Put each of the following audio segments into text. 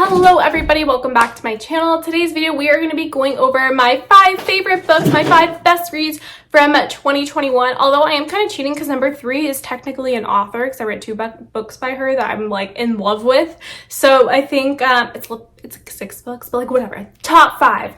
Hello everybody, welcome back to my channel. Today's video we are going to be going over my 5 favorite books, my 5 best reads from 2021. Although I am kind of cheating because number 3 is technically an author because I read 2 books by her that I'm like in love with. So I think it's like 6 books, but like whatever. Top 5.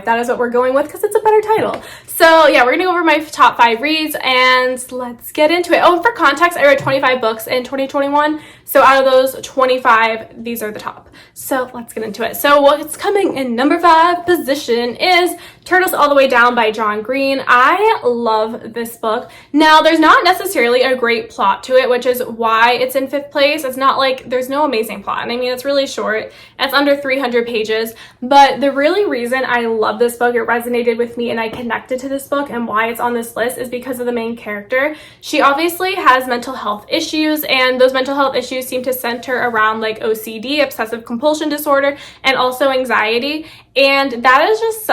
That is what we're going with because it's a better title. So yeah, we're gonna go over my top 5 reads and let's get into it. Oh, and for context, I read 25 books in 2021. So out of those 25, these are the top. So let's get into it. So what's coming in number 5 position is Turtles All the Way Down by John Green. I love this book. Now, there's not necessarily a great plot to it, which is why it's in 5th place. It's not like there's no amazing plot. And I mean, it's really short. It's under 300 pages. But the really reason I love this book, it resonated with me and I connected to this book and why it's on this list is because of the main character. She obviously has mental health issues, and those mental health issues seem to center around like OCD, obsessive compulsion disorder, and also anxiety. And that is just,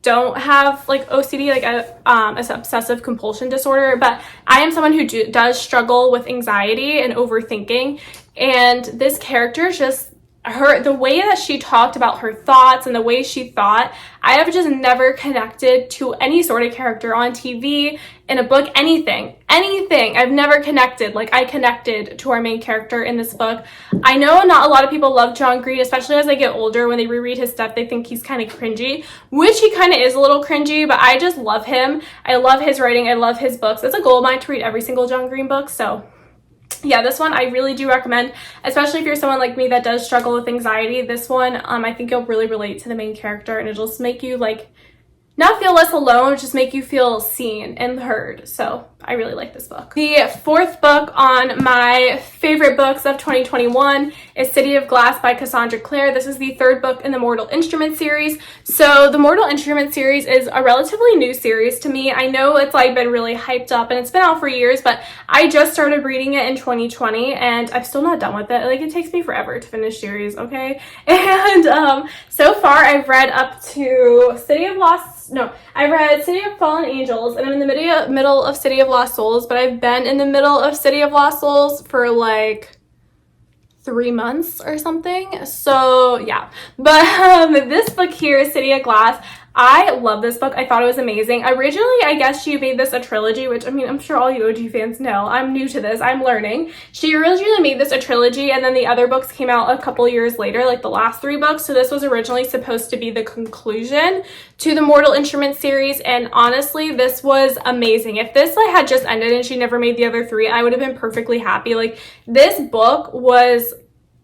don't have like OCD, like a obsessive compulsion disorder, but I am someone who does struggle with anxiety and overthinking. And this character just, the way that she talked about her thoughts and the way she thought, I have just never connected to any sort of character on TV, in a book, anything. I've never connected like I connected to our main character in this book. I know not a lot of people love John Green, especially as they get older. When they reread his stuff, they think he's kind of cringy, which he kind of is a little cringy, but I just love him. I love his writing. I love his books. It's a goal of mine to read every single John Green book, so yeah, this one I really do recommend, especially if you're someone like me that does struggle with anxiety. This one, I think you'll really relate to the main character, and it'll just make you like not feel less alone, just make you feel seen and heard. So I really like this book. The 4th book on my favorite books of 2021 is City of Glass by Cassandra Clare. This is the 3rd book in the Mortal Instruments series. So the Mortal Instruments series is a relatively new series to me. I know it's like been really hyped up and it's been out for years, but I just started reading it in 2020 and I'm still not done with it. Like, it takes me forever to finish series, okay? And so far I've read up to I read City of Fallen Angels, and I'm in the middle of City of Lost Souls, but I've been in the middle of City of Lost Souls for like 3 months or something. So yeah, but this book here, City of Glass, I love this book. I thought it was amazing. Originally, I guess she made this a trilogy, which I mean, I'm sure all you OG fans know. I'm new to this. I'm learning. She originally made this a trilogy, and then the other books came out a couple years later, like the last 3 books. So this was originally supposed to be the conclusion to the Mortal Instruments series, and honestly, this was amazing. If this like had just ended and she never made the other 3, I would have been perfectly happy. Like, this book was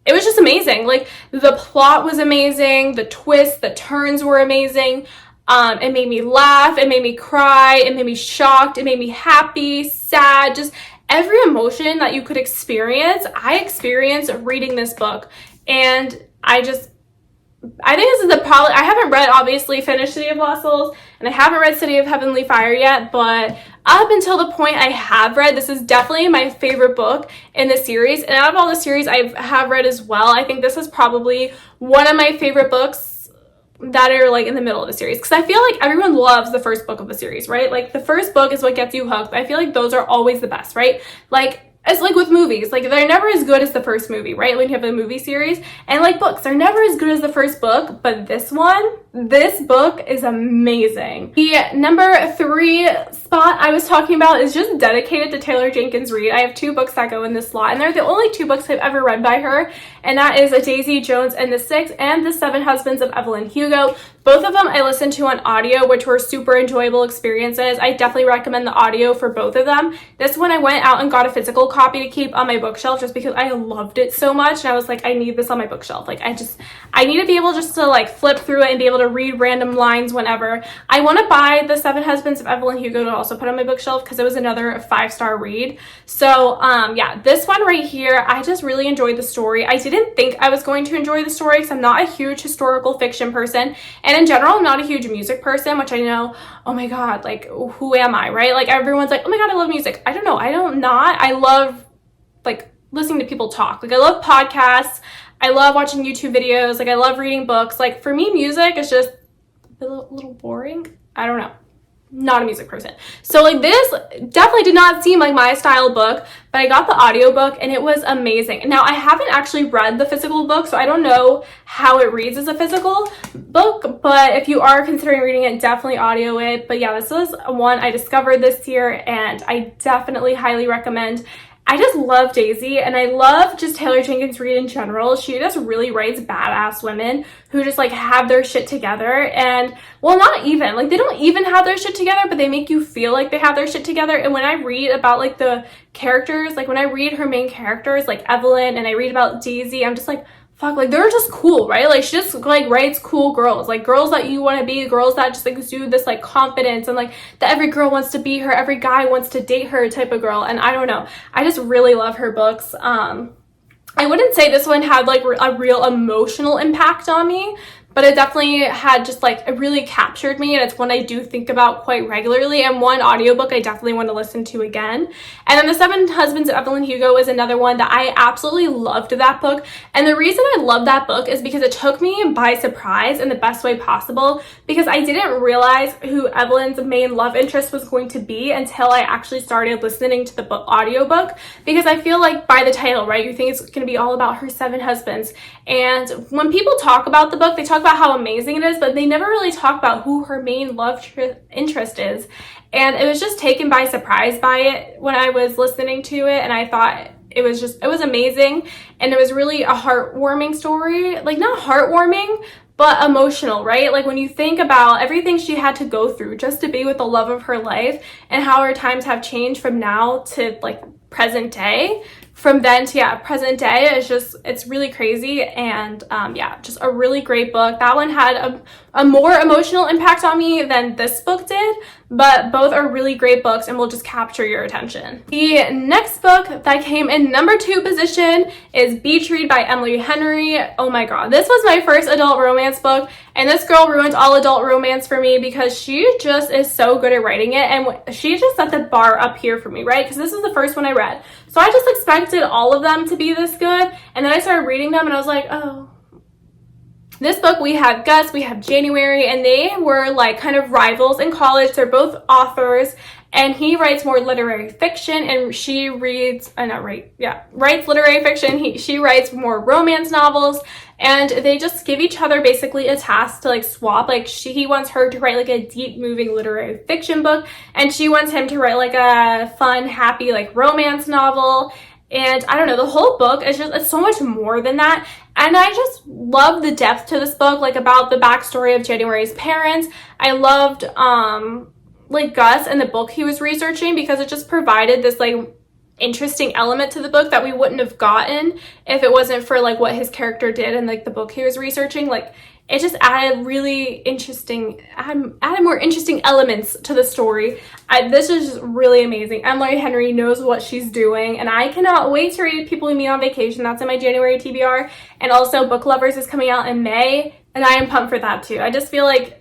just amazing. Like, the plot was amazing. The twists, the turns were amazing. It made me laugh. It made me cry. It made me shocked. It made me happy, sad, just every emotion that you could experience. I experienced reading this book, and I think this is I haven't read, obviously, finished City of Lost Souls, and I haven't read City of Heavenly Fire yet, but up until the point I have read, this is definitely my favorite book in the series. And out of all the series I have read as well, I think this is probably one of my favorite books that are like in the middle of the series, because I feel like everyone loves the first book of the series, right? Like, the first book is what gets you hooked. I feel like those are always the best, right? Like, it's like with movies, like they're never as good as the first movie, right? When you have a movie series, and like books, they're never as good as the first book, but this book is amazing. The number 3 spot I was talking about is just dedicated to Taylor Jenkins Reid. I have 2 books that go in this slot, and they're the only 2 books I've ever read by her, and that is A Daisy Jones and the Six and The 7 Husbands of Evelyn Hugo. Both of them I listened to on audio, which were super enjoyable experiences. I definitely recommend the audio for both of them. This one I went out and got a physical copy to keep on my bookshelf just because I loved it so much, and I was like, I need this on my bookshelf. Like, I need to be able just to like flip through it and be able to read random lines whenever. I want to buy The 7 Husbands of Evelyn Hugo to also put on my bookshelf because it was another 5-star read. So yeah, this one right here, I just really enjoyed the story. I didn't think I was going to enjoy the story because I'm not a huge historical fiction person, and in general I'm not a huge music person, which I know, oh my god, like, who am I, right? Like, everyone's like, oh my god, I love music. I don't know, I love like listening to people talk. Like, I love podcasts, I love watching YouTube videos, like I love reading books. Like, for me, music is just a little boring. I don't know. not a music person. So like this definitely did not seem like my style book, but I got the audiobook and it was amazing. Now I haven't actually read the physical book, so I don't know how it reads as a physical book, but if you are considering reading it, definitely audio it. But yeah, this was one I discovered this year and I definitely highly recommend. I just love Daisy, and I love just Taylor Jenkins Reid in general. She just really writes badass women who just like have their shit together, and well, not even like they don't even have their shit together, but they make you feel like they have their shit together. And when I read about like the characters, like when I read her main characters like Evelyn and I read about Daisy, I'm just like, fuck, like they're just cool, right? Like she just like writes cool girls, like girls that you want to be, girls that just like exude this like confidence and like that every girl wants to be her, every guy wants to date her type of girl. And I don't know, I just really love her books. I wouldn't say this one had like a real emotional impact on me, but it definitely had just like, it really captured me, and it's one I do think about quite regularly, and one audiobook I definitely want to listen to again. And then The Seven Husbands of Evelyn Hugo is another one that I absolutely loved that book. And the reason I love that book is because it took me by surprise in the best way possible, because I didn't realize who Evelyn's main love interest was going to be until I actually started listening to the book audiobook, because I feel like by the title, right, you think it's going to be all about her 7 husbands. And when people talk about the book, they talk about how amazing it is, but they never really talk about who her main love interest is. And it was just taken by surprise by it when I was listening to it, and I thought it was amazing, and it was really a heartwarming story. Like not heartwarming, but emotional, right? Like when you think about everything she had to go through just to be with the love of her life, and how her times have changed from now to like present day, from then to present day, it's really crazy. And just a really great book. That one had a more emotional impact on me than this book did, but both are really great books and will just capture your attention. The next book that came in number 2 position is Beach Read by Emily Henry. Oh my god, this was my first adult romance book, and this girl ruined all adult romance for me because she just is so good at writing it, and she just set the bar up here for me, right? Because this is the first one I read. So I just expected all of them to be this good, and then I started reading them and I was like, oh. This book, we have Gus, we have January, and they were like kind of rivals in college. They're both authors, and he writes more literary fiction, and she writes literary fiction. She writes more romance novels, and they just give each other basically a task to like swap. Like he wants her to write like a deep moving literary fiction book, and she wants him to write like a fun, happy like romance novel. And I don't know, the whole book is just, it's so much more than that. And I just love the depth to this book, like about the backstory of January's parents. I loved like Gus and the book he was researching, because it just provided this like interesting element to the book that we wouldn't have gotten if it wasn't for like what his character did and like the book he was researching. Like it just added more interesting elements to the story. This is just really amazing. Emily Henry knows what she's doing, and I cannot wait to read People We Meet on Vacation. That's in my January TBR. And also Book Lovers is coming out in May, and I am pumped for that too. I just feel like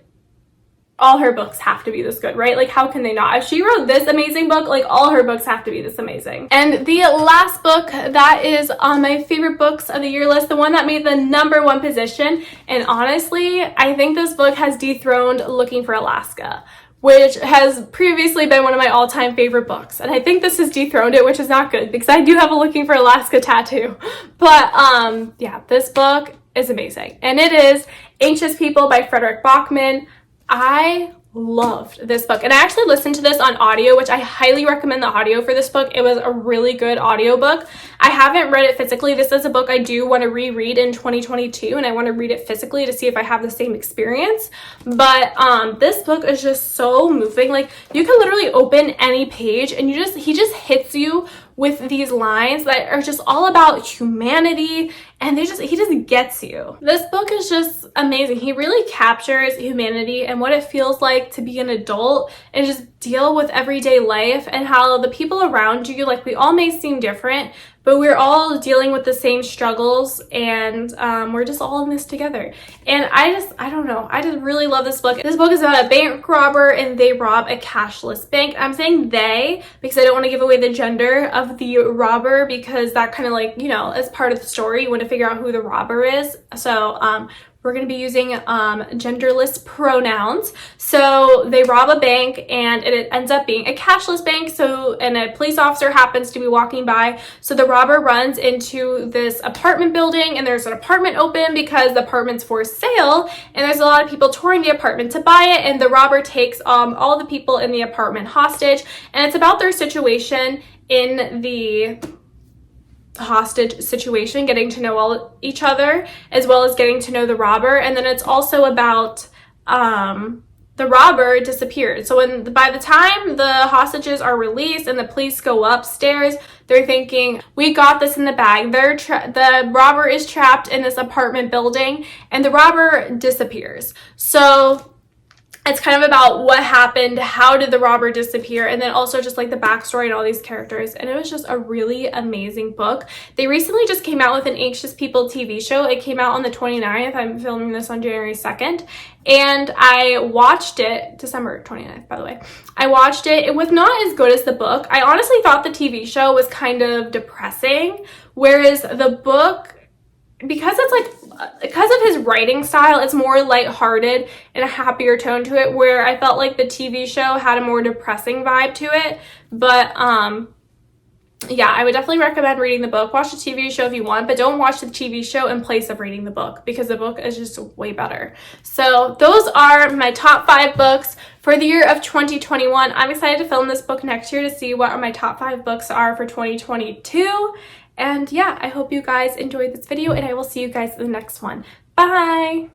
all her books have to be this good, right? Like how can they not? If she wrote this amazing book, like all her books have to be this amazing. And the last book that is on my favorite books of the year list, the one that made the number 1 position, and honestly, I think this book has dethroned Looking for Alaska, which has previously been one of my all-time favorite books. And I think this has dethroned it, which is not good because I do have a Looking for Alaska tattoo. But this book is amazing. And it is Anxious People by Frederick Bachman. I loved this book, and I actually listened to this on audio, which I highly recommend the audio for this book. It was a really good audiobook. I haven't read it physically. This is a book I do want to reread in 2022, and I want to read it physically to see if I have the same experience. But this book is just so moving. Like you can literally open any page and he just hits you with these lines that are just all about humanity, and he just gets you. This book is just amazing. He really captures humanity and what it feels like to be an adult and just deal with everyday life, and how the people around you, like we all may seem different, but we're all dealing with the same struggles, and we're just all in this together. And I don't know, I just really love this book. This book is about a bank robber, and they rob a cashless bank. I'm saying they because I don't want to give away the gender of the robber, because that kind of like, you know, is part of the story. You want to figure out who the robber is. So we're going to be using genderless pronouns. So they rob a bank and it ends up being a cashless bank. And a police officer happens to be walking by. So the robber runs into this apartment building and there's an apartment open because the apartment's for sale. And there's a lot of people touring the apartment to buy it. And the robber takes all the people in the apartment hostage. And it's about their situation in the hostage situation, getting to know each other as well as getting to know the robber. And then it's also about the robber disappeared. So by the time the hostages are released and the police go upstairs, they're thinking, we got this in the bag. The robber is trapped in this apartment building and the robber disappears. So it's kind of about what happened, how did the robber disappear, and then also just like the backstory and all these characters. And it was just a really amazing book. They recently just came out with an Anxious People TV show. It came out on the 29th. I'm filming this on January 2nd. And I watched it, December 29th, by the way. I watched it. It was not as good as the book. I honestly thought the TV show was kind of depressing, whereas the book, because of his writing style, it's more lighthearted and a happier tone to it, where I felt like the TV show had a more depressing vibe to it. But yeah, I would definitely recommend reading the book. Watch the TV show if you want, but don't watch the TV show in place of reading the book because the book is just way better. So those are my top 5 books for the year of 2021. I'm excited to film this book next year to see what my top 5 books are for 2022. And yeah, I hope you guys enjoyed this video and I will see you guys in the next one. Bye!